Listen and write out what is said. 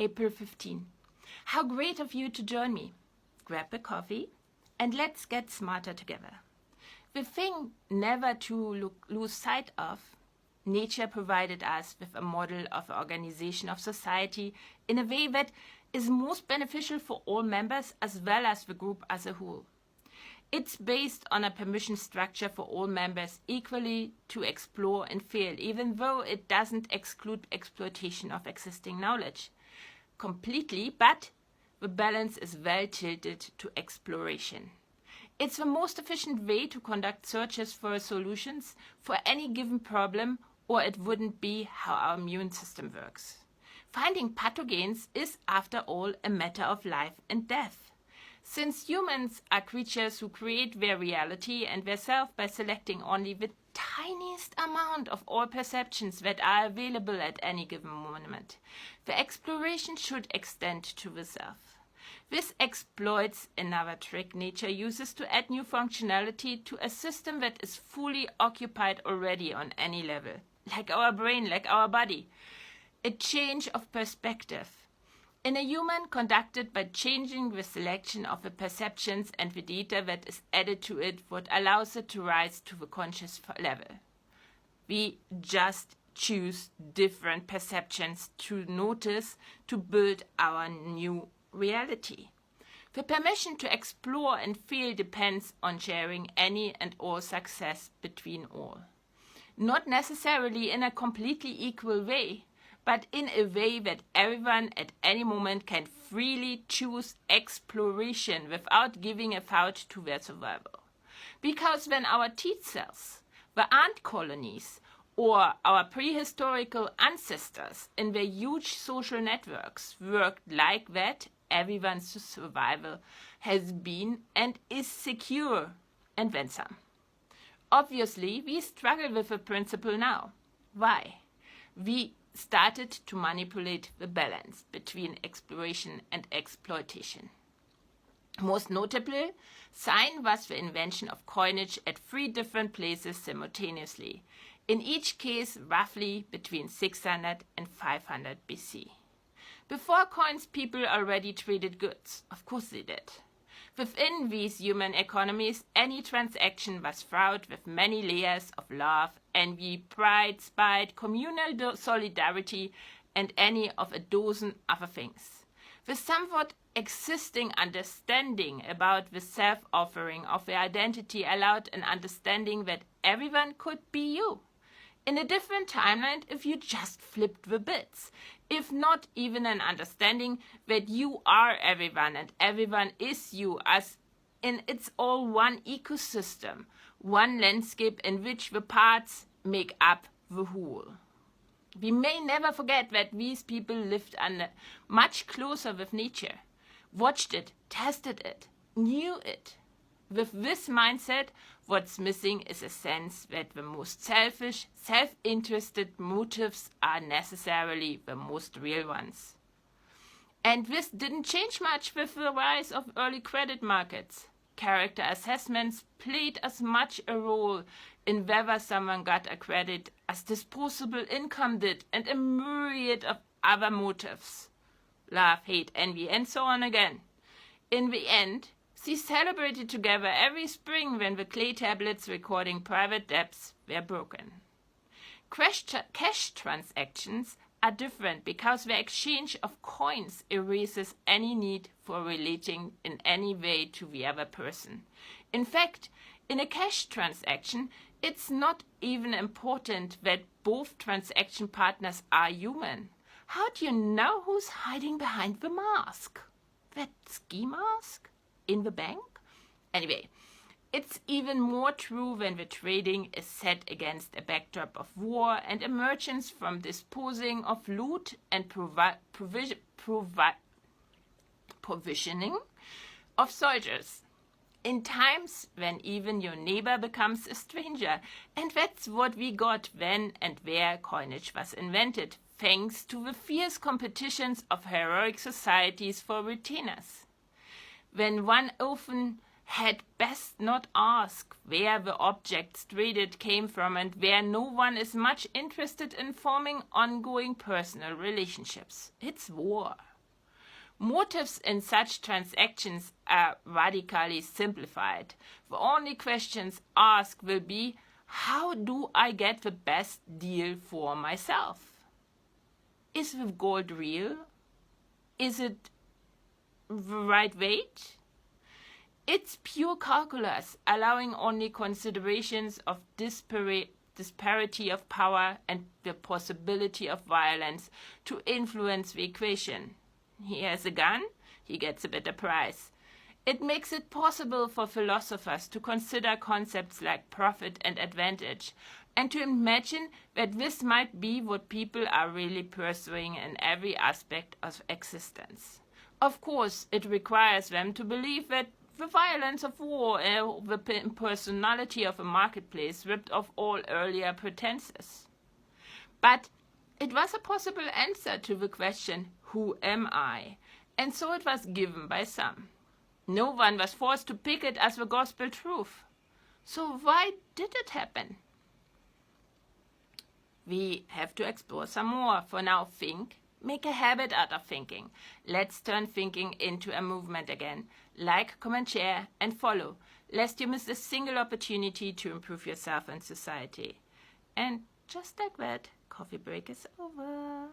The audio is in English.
April 15. How great of you to join me. Grab a coffee and let's get smarter together. The thing never to lose sight of, nature provided us with a model of organization of society in a way that is most beneficial for all members as well as the group as a whole. It's based on a permission structure for all members equally to explore and fail, even though it doesn't exclude exploitation of existing knowledge completely, but the balance is well tilted to exploration. It's the most efficient way to conduct searches for solutions for any given problem, or it wouldn't be how our immune system works. Finding pathogens is, after all, a matter of life and death. Since humans are creatures who create their reality and their self by selecting only the tiniest amount of all perceptions that are available at any given moment, the exploration should extend to the self. This exploits another trick nature uses to add new functionality to a system that is fully occupied already on any level, like our brain, like our body. A change of perspective. In a human conducted by changing the selection of the perceptions and the data that is added to it, what allows it to rise to the conscious level. We just choose different perceptions to notice to build our new reality. The permission to explore and feel depends on sharing any and all success between all. Not necessarily in a completely equal way, but in a way that everyone at any moment can freely choose exploration without giving a thought to their survival. Because when our teeth cells, the ant colonies, or our prehistorical ancestors in their huge social networks worked like that, everyone's survival has been and is secure, and then some. Obviously, we struggle with the principle now. Why? We started to manipulate the balance between exploration and exploitation. Most notably, sign was the invention of coinage at 3 different places simultaneously, in each case roughly between 600 and 500 BC. Before coins, people already traded goods. Of course they did. Within these human economies, any transaction was fraught with many layers of love, envy, pride, spite, communal solidarity, and any of a dozen other things. The somewhat existing understanding about the self-offering of the identity allowed an understanding that everyone could be you. In a different timeline if you just flipped the bits. If not even an understanding that you are everyone and everyone is you, as in it's all one ecosystem, one landscape in which the parts make up the whole. We may never forget that these people lived under much closer with nature, watched it, tested it, knew it. With this mindset, what's missing is a sense that the most selfish, self-interested motives are necessarily the most real ones. And this didn't change much with the rise of early credit markets. Character assessments played as much a role in whether someone got a credit as disposable income did, and a myriad of other motives. Love, hate, envy, and so on again. In the end, they celebrated together every spring when the clay tablets recording private debts were broken. Cash transactions are different because the exchange of coins erases any need for relating in any way to the other person. In fact, in a cash transaction, it's not even important that both transaction partners are human. How do you know who's hiding behind the mask? That ski mask? In the bank? Anyway, it's even more true when the trading is set against a backdrop of war and emergence from disposing of loot and provisioning of soldiers. In times when even your neighbor becomes a stranger, and that's what we got when and where coinage was invented, thanks to the fierce competitions of heroic societies for retainers. When one often had best not ask where the objects traded came from and where no one is much interested in forming ongoing personal relationships. It's war. Motives in such transactions are radically simplified. The only questions asked will be, how do I get the best deal for myself? Is the gold real? Is it the right weight? It's pure calculus, allowing only considerations of disparity of power and the possibility of violence to influence the equation. He has a gun, he gets a better price. It makes it possible for philosophers to consider concepts like profit and advantage, and to imagine that this might be what people are really pursuing in every aspect of existence. Of course, it requires them to believe that the violence of war and the impersonality of a marketplace ripped off all earlier pretenses. But it was a possible answer to the question, who am I? And so it was given by some. No one was forced to pick it as the gospel truth. So why did it happen? We have to explore some more. For now, think. Make a habit out of thinking. Let's turn thinking into a movement again. Like, comment, share, and follow, lest you miss a single opportunity to improve yourself and society. And just like that, coffee break is over.